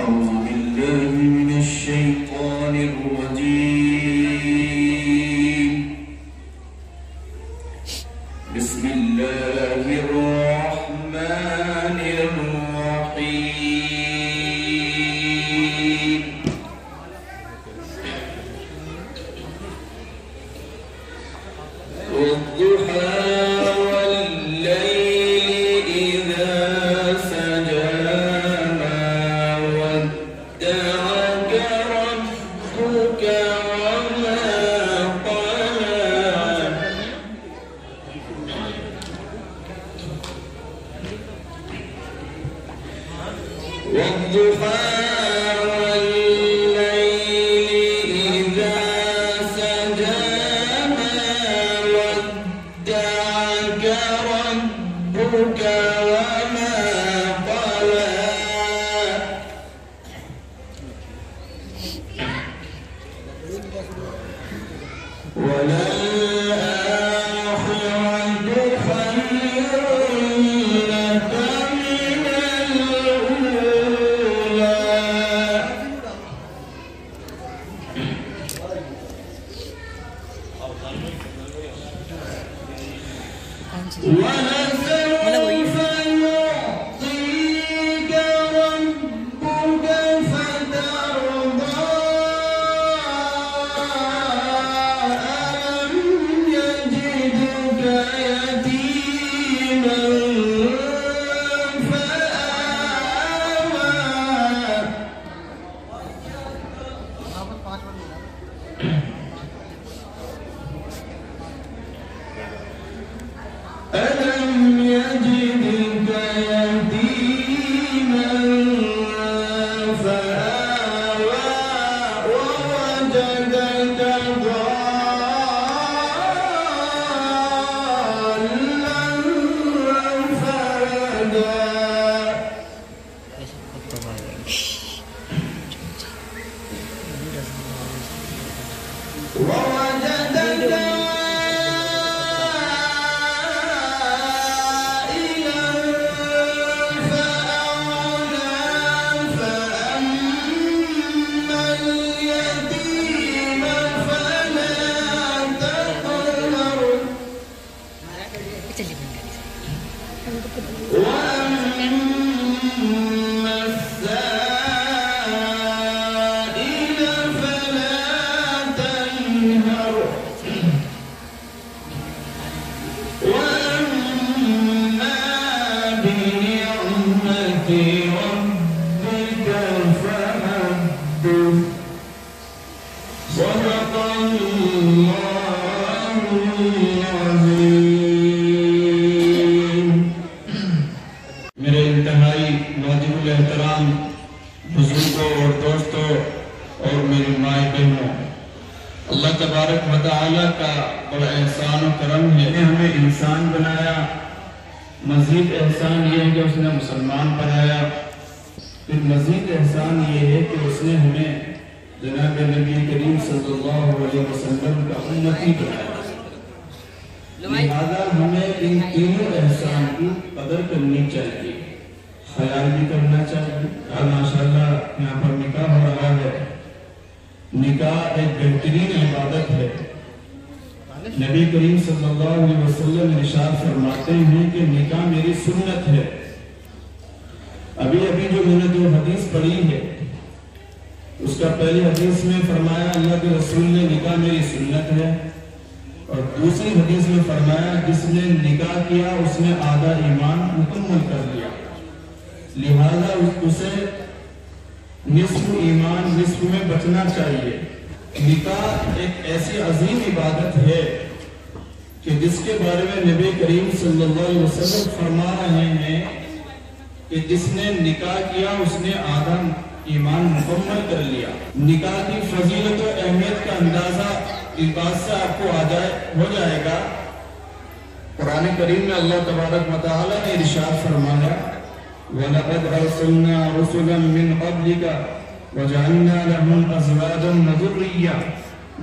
أعوذ بالله من الشيطان الرجيم بسم الله الرحمن الرحيم والضحى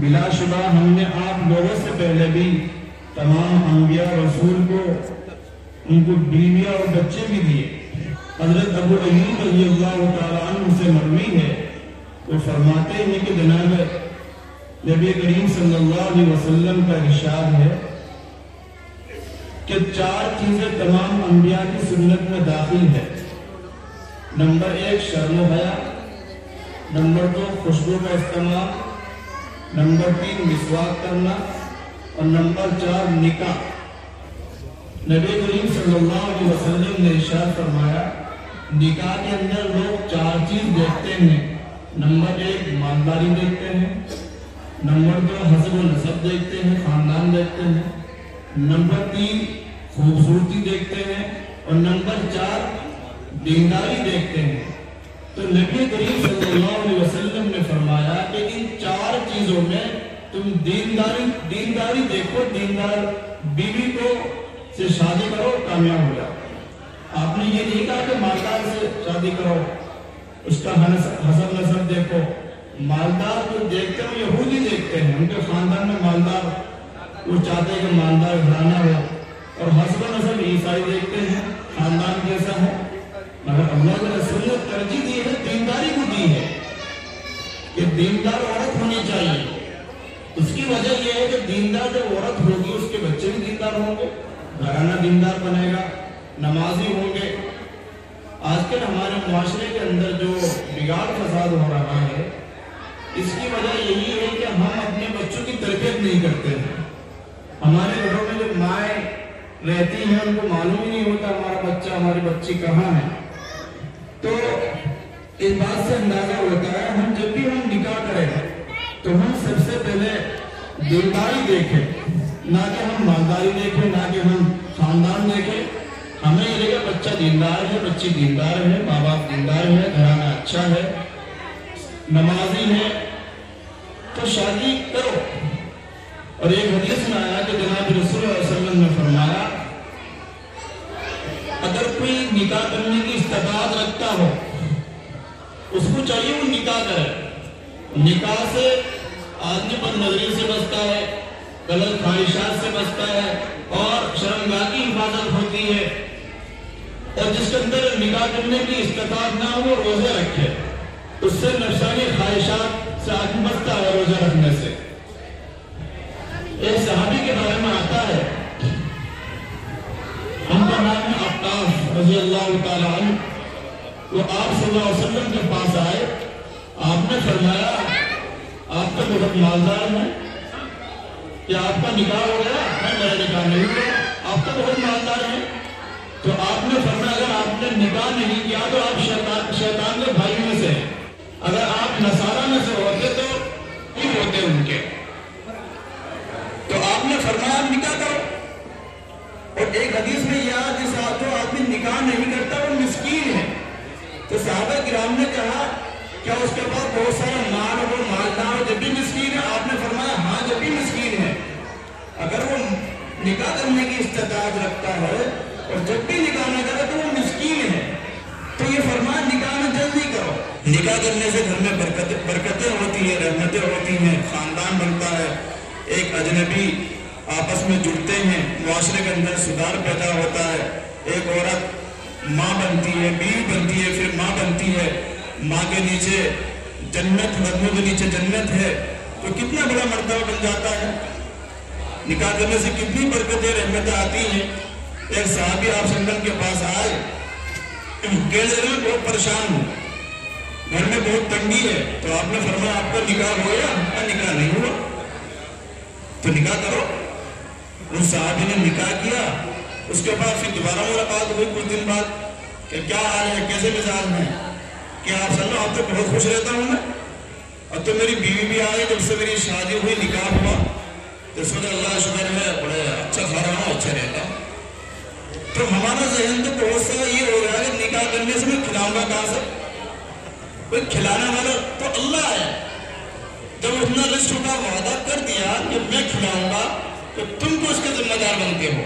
بلا شبہ ہم نے آپ لوگوں سے پہلے بھی تمام انبیاء رسول کو ان کو بیویاں اور بچے بھی دیے. حضرت ابو ایوب رضی اللہ تعالیٰ عنہ سے مروی فرماتے ہیں کہ جناب نبی کریم صلی اللہ علیہ وسلم کا ارشاد ہے کہ 4 چیزیں تمام انبیاء کی سنت میں داخل ہے۔ نمبر 1 شرم و حیا، نمبر 2 خوشبو کا استعمال، نمبر 3 مسواک کرنا، اور نمبر 4 نکاح۔ نبی کریم صلی اللہ علیہ وسلم نے ارشاد فرمایا نکاح کے اندر لوگ 4 چیز دیکھتے ہیں۔ نمبر 1 مالداری دیکھتے ہیں، نمبر 2 حسب و نسب دیکھتے ہیں، خاندان دیکھتے ہیں، نمبر 3 خوبصورتی دیکھتے ہیں، اور نمبر 4 دینداری دیکھتے ہیں۔ تو نبی کریم صلی اللہ علیہ وسلم نے فرمایا کہ ان 4 چیزوں میں تم دینداری دیکھو، دیندار بیوی کو سے شادی کرو، کامیاب ہو جاؤ۔ آپ نے یہ نہیں کہا کہ مالدار سے شادی کرو، اس کا حسب نسب دیکھو۔ مالدار جو دیکھتے ہیں یہودی دیکھتے ہیں، ان کے خاندان میں مالدار، وہ چاہتے ہیں کہ مالدار گھرانہ ہو، اور حسب نسب عیسائی دیکھتے ہیں خاندان کیسا ہے۔ مگر اللہ کے رسول نے ترجیح دی ہے، دینداری کو دی ہے کہ دیندار عورت ہونی چاہیے۔ اس کی وجہ یہ ہے کہ دیندار جب عورت ہوگی اس کے بچے بھی دیندار ہوں گے، گھرانہ دیندار بنے گا، نمازی ہوں گے۔ آج کل ہمارے معاشرے کے اندر جو بگاڑ فساد ہو رہا ہے، اس کی وجہ یہی ہے کہ ہم اپنے بچوں کی تربیت نہیں کرتے ہیں۔ ہمارے گھروں میں جو مائیں رہتی ہیں ان کو معلوم ہی نہیں ہوتا ہمارا بچہ ہماری بچی کہاں ہے۔ تو اس بات سے اندازہ ہوتا ہے ہم جب بھی ہم نکاح کریں تو ہم سب سے پہلے دینداری دیکھیں، نہ کہ ہم مالداری دیکھیں، نہ کہ ہم خاندان دیکھیں۔ ہمیں یہ لگے بچہ دیندار ہے، بچی دیندار ہے، ماں باپ دیندار ہے، گھرانہ اچھا ہے، نمازی ہے، تو شادی کرو۔ اور ایک حدیث میں آیا کہ جناب رسول اللہ علیہ وسلم نے فرمایا اگر کوئی نکاح کرنے کی استطاعت رکھتا ہو اس کو چاہیے وہ نکاح کرے۔ نکاح سے آدمی بد نظری سے بچتا ہے، غلط خواہشات سے بچتا ہے، اور شرمگاہ کی حفاظت ہوتی ہے۔ اور جس کے اندر نکاح کرنے کی استطاعت نہ ہو وہ روزے رکھے، اس سے نفسانی خواہشات سے آدمی بچتا ہے روزہ رکھنے سے۔ ایک صحابی کے بارے میں آتا ہے، ان کا نام ہے عباس رضی اللہ تعالی عنہ۔ وہ آپ صلی اللہ علیہ وسلم کے پاس آئے، آپ نے فرمایا آپ تو بہت مالدار ہیں، کیا آپ کا نکاح ہو گیا؟ میرا نکاح نہیں ہوا، آپ تو بہت مالدار ہیں۔ تو آپ نے فرمایا اگر آپ نے نکاح نہیں کیا تو آپ شیطان کے بھائی میں سے، اگر آپ نصارہ میں سے ہوتے تو کیوں ہوتے ان کے؟ تو آپ نے فرمایا آپ نکاح کرو۔ اور ایک حدیث میں یہ جس جو آدمی نکاح نہیں کرتا وہ مسکین ہے۔ تو صحابہ کرام نے کہا کیا اس کے پاس بہت سارا مال ہو، مالدار ہو، جب بھی مسکین ہے؟ آپ نے فرمایا ہاں جب بھی مسکین ہے۔ اگر وہ نکاح کرنے کی استطاعت رکھتا ہے اور جب بھی نکاح نہ کرے تو وہ مسکین ہے۔ تو یہ فرمایا نکاح میں جلدی کرو۔ نکاح کرنے سے گھر میں برکتیں ہوتی ہیں، رحمتیں ہوتی ہیں، خاندان بنتا ہے، ایک اجنبی آپس میں جڑتے ہیں، معاشرے کے اندر سدھار پیدا ہوتا ہے۔ ایک عورت ماں بنتی ہے، بیوی بنتی ہے، پھر ماں بنتی ہے، ماں کے نیچے جنت، قدموں کے نیچے جنت ہے، تو کتنا بڑا مرتبہ بن جاتا ہے۔ نکاح کرنے سے کتنی برکتیں رحمتیں آتی ہیں۔ ایک صحابی آپ صلی اللہ علیہ وسلم کے پاس آئے، کہہ رہے ہیں بہت پریشان ہوں، گھر میں بہت تنگی ہے۔ تو آپ نے فرمایا آپ کا نکاح ہو گیا؟ نکاح نہیں ہوا، تو نکاح کرو۔ اس صحابی نے نکاح کیا، اس کے بعد پھر دوبارہ ملاقات ہوئی کچھ دن بعد کہ کیا حال ہے، کیسے مزاج میں؟ کہ آپ صلی اللہ علیہ وسلم آپ تو بہت خوش رہتا ہوں میں، اب تو میری بیوی بھی آئی، جب سے میری شادی ہوئی نکاح ہوا تو سوچا اللہ شکر ہے بڑے اچھا کھا رہا ہوں، اچھا رہتا ہوں۔ تو ہمارا ذہن تو بہت سا یہ ہو رہا ہے کہ نکاح کرنے سے میں کھلاؤں گا کہاں سے؟ کوئی کھلانے والا تو اللہ ہے۔ جب اپنا رزق کا وعدہ کر دیا کہ میں کھلاؤں گا تو تم کو اس کے ذمہ دار بنتے ہو،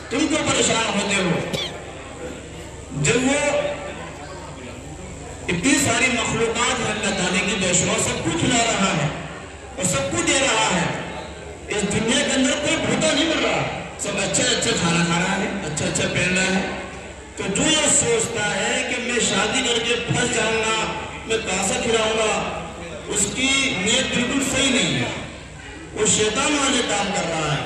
تم کو پریشان ہوتے ہو۔ جب وہ اتنی ساری مخلوقات ہیں اللہ تعالیٰ کی بے شمار، سب کو کھلا رہا ہے اور سب کو دے رہا ہے، اس دنیا کے اندر کوئی بھوکا نہیں مر رہا، سب اچھا اچھا کھانا کھا رہا ہے، اچھا اچھا پہن رہا ہے۔ تو جو یہ سوچتا ہے کہ میں شادی کر کے پھنس جاؤں گا، میں کہاں سے کھلاؤں گا، اس کی نیت بالکل صحیح نہیں ہے، وہ شیطان والے کام کر رہا ہے۔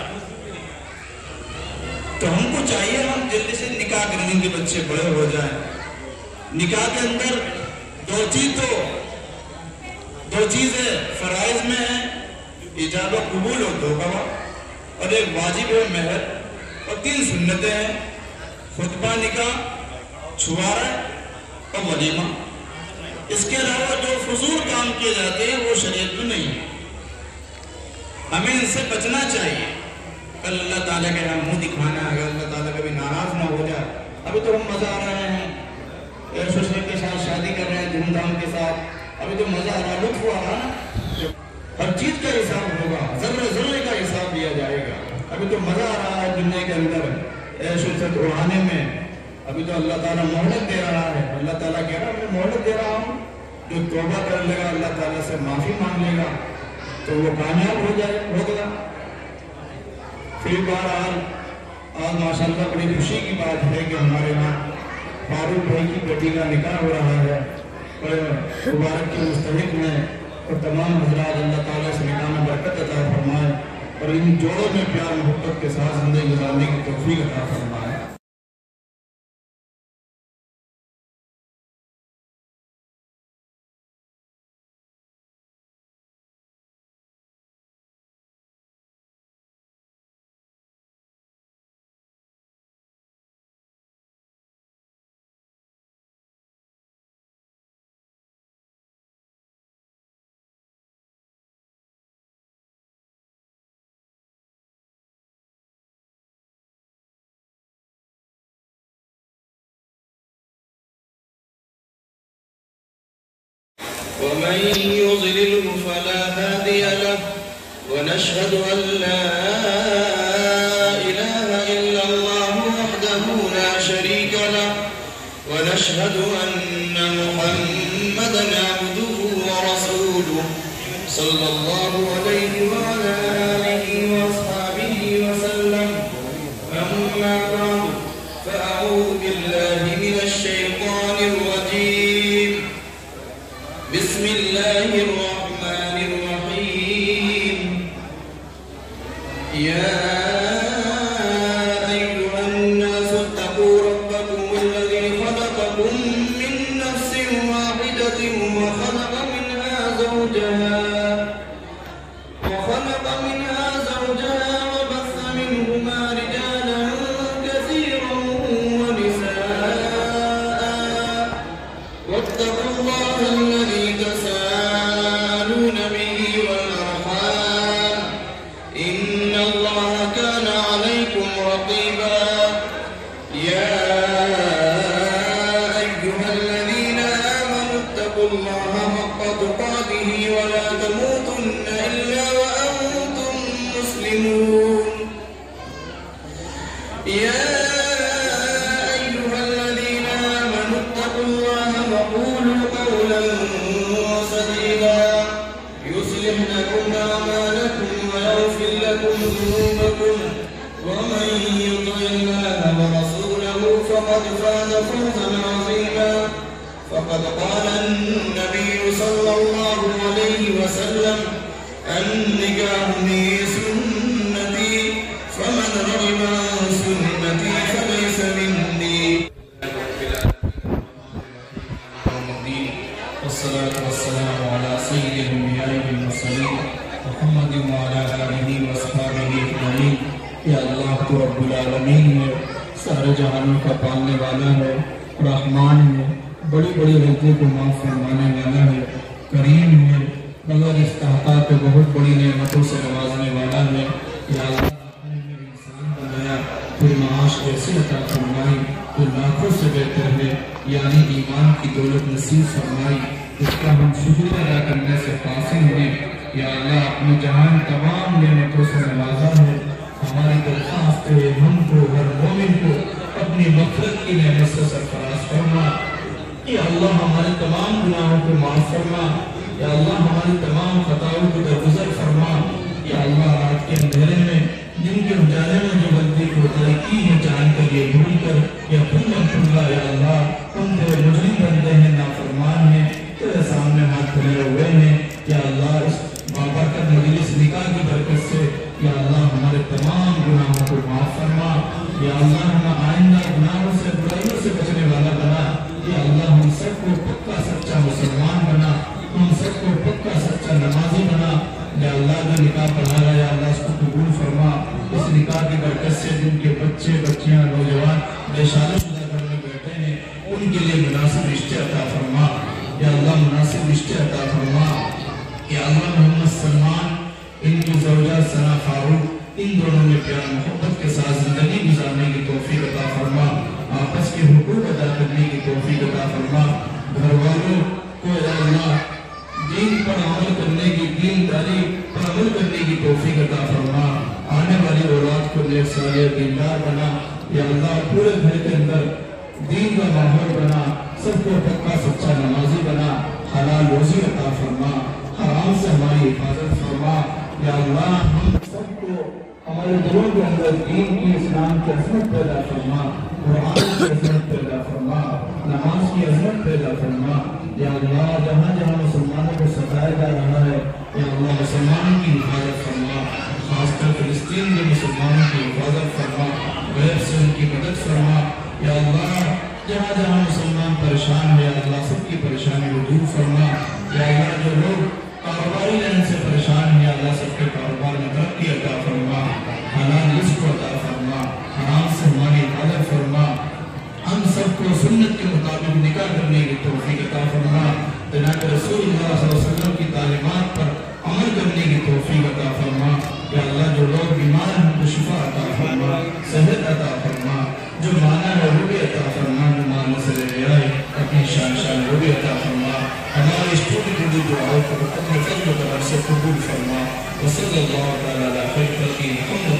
تو ہم کو چاہیے ہم جلدی سے نکاح کر دیں کہ بچے بڑے ہو جائیں۔ نکاح کے اندر دو چیزیں فرائض میں ہیں، ایجاب و قبول اور دو گواہ، اور ایک واجب ہے مہر، اور 3 سنتیں ہیں، خطبہ نکاح، چھوارہ اور ولیمہ۔ اس کے علاوہ جو فضول کام کیے جاتے ہیں وہ شریعت میں نہیں ہے، ہمیں ان سے بچنا چاہیے۔ کل اللہ تعالیٰ کے ہم منہ دکھانا ہے، اگر اللہ تعالیٰ کبھی ناراض نہ ہو جائے۔ ابھی تو ہم مزہ آ رہے ہیں، ایش و عشرت کے ساتھ شادی کر رہے ہیں، دھوم دھام کے ساتھ، ابھی تو مزہ آ رہا ہے، لطف آ رہا ہے۔ ہر چیز کا حساب ہوگا، ذرے ذرے کا حساب لیا جائے گا۔ ابھی تو مزہ آ رہا ہے دنیا کے اندر ایش و عشرت اڑانے میں، ابھی تو اللہ تعالیٰ مہلت دے رہا ہے۔ اللہ تعالیٰ کہہ رہا ہے میں مہلت دے رہا ہوں، جو توبہ کر لے گا، اللہ تعالیٰ سے معافی مانگ لے گا تو وہ کامیاب ہو گیا۔ پھر بہرحال آج ماشاءاللہ بڑی خوشی کی بات ہے کہ ہمارے یہاں فاروق بھائی کی بیٹی کا نکاح ہو رہا ہے، اور مبارک کے مستحق میں، اور تمام حضرات اللہ تعالیٰ سے نکاح میں برکت عطا فرمائے، اور ان جوڑوں میں پیار محبت کے ساتھ زندگی گزارنے کی توفیق عطا فرمائے۔ ومن يضلله فلا هادي له، ونشهد أن لا إله إلا الله وحده لا شريك له، ونشهد أن محمدا عبده ورسوله صلى الله عليه وعلى آله وأصحابه وسلم. أما بعد، فأعوذ بالله من الشيطان الرجيم. بسم الله الرحمن الرحيم. يا أيها الناس اتقوا ربكم الذي خلقكم من نفس واحدة وخلق منها زوجها وبث منهما رجالا كثيرا ونساء، واتقوا الله الذي تساءلون به والأرحام، إن الله كان عليكم رقيبا. يا أيها الذين آمنوا اتقوا الله حق تقاته ولا تموتن إلا وأنتم مسلمون. يا أيها الذين آمنوا اتقوا الله وقولوا قولا سديدا يصلح لكم أعمالكم ويغفر لكم ذنوبكم، ومن يطع الله ورسوله فقد فاز فوزا عظيما. فقد قال النبي صلى الله عليه وسلم: النكاح من سنتي، فمن رغب عن سنتي فليس مني. والصلاة والسلام على سيد الأنبياء والمرسلين محمد وعلى آله وصحبه أجمعين. یا اللہ تو رب العالمین ہے، سارے جہانوں کا پالنے والا ہے، رحمان ہے، بڑی بڑی غلطی کو معاف فرمانے والا ہے، کریم ہے، مگر استحقاق کو بہت بڑی نعمتوں سے نوازنے والا ہے۔ یا اللہ آپ نے میرے انسان بنایا، پھر معاش ایسے عطا فرمائی جو لاکھوں سے بہتر ہے، یعنی ایمان کی دولت نصیب فرمائی، اس کا ہم شکر ادا کرنے سے قاصر ہیں۔ یا اللہ اپنے جہان تمام نعمتوں سے نوازا ہے، ہماری درخواست ہے ہم کو ہر مومن کو اپنی مغفرت کی نعمت سے سرفراز فرما۔ یا اللہ ہمارے تمام گناہوں کو معاف فرما، یا اللہ ہماری تمام خطاؤں کو درگزر فرما۔ یا اللہ رات کے اندھیرے میں دن کے اجالے میں جو غلطی کوتاہی کی ہے جان کر یہ بھول کر یا بھولا یا اللہ ہم تیرے مجرم بندے ہیں، نافرمان ہیں، تیرے سامنے ہاتھ کھلے ہوئے ہیں، یا اللہ اس بابرکت مجلس نکاح کی برکت سے یا اللہ ہمارے تمام گناہوں کو معاف فرما، یا اللہ ہم آئندہ گناہوں سے برائیوں سے بچنے والا بنا، یا اللہ ہم سب کو پکا سچا مسلمان بنا، ہم سب کو پکا سچا نمازی بنا، یا اللہ جو نکاح پڑھا رہا ہے یا اللہ اس کو قبول فرما، اس نکاح کی برکت سے جن کے بچے بچیاں نوجوان بے شادی شدہ گھر میں بیٹھے ہیں ان کے لیے مناسب رشتے عطا فرما، یا اللہ مناسب رشتے عطا فرما، یا اللہ محمد سلمان ان کی زوجہ ثنا فاروق ان دونوں میں پیار محبت کے ساتھ زندگی گزارنے کی توفیق عطا فرما، آپس کے حقوق ادا کرنے کی توفیق عطا فرما، گھر والوں کو یا اللہ دین پر عمل کرنے کی، دین داری پر عمل کرنے کی توفیق عطا فرما، آنے والی اولاد کو نیک صالح دیندار بنا، یا اللہ پورے گھر کے اندر دین کا ماحول بنا، سب کو پکا سچا نمازی بنا، حلال روزی عطا فرما، حرام سے ہماری حفاظت فرما، یا اللہ ہم سب کو ہمارے دلوں کے اندر دین کی، اسلام کی عظمت پیدا فرما، قرآن کی عظمت پیدا فرما، نماز کی عظمت پیدا فرما، یا اللہ جہاں جہاں مسلمانوں کو ستایا جا رہا ہے یا اللہ مسلمانوں کی حفاظت فرما، خاص کر فلسطین میں مسلمانوں کی حفاظت فرما، غیر سے ان کی مدد فرما، یا اللہ جہاں جہاں مسلمان پریشان ہے یا اللہ سب کی پریشانی کو دور فرما، یا اللہ جو لوگ کاروباری لائن سے پریشان ہیں یا اللہ سب کے کاروبار میں ترقی عطا فرما، حلال رزق عطا فرما، حرام سے ہماری حفاظت فرما، ہم سب کو سنت کے مطابق نکاح کرنے کی توفیق عطا فرما، جناب رسول اللہ صلی اللہ علیہ وسلم کی تعلیمات پر عمل کرنے کی توفیق عطا فرما، یا اللہ جو لوگ بیمار ہیں ان کو شفا عطا فرما، صحت عطا فرما، جو مانا ہے وہ بھی عطا فرما، جو مانا سے لے آئے اپنی شان وہ بھی عطا فرما، ہماری اس چھوٹی چھوٹی دعاؤں کو اپنے فضل و کرم سے قبول فرما، وصلی اللہ تعالی علیہ خیر خلقہ محمد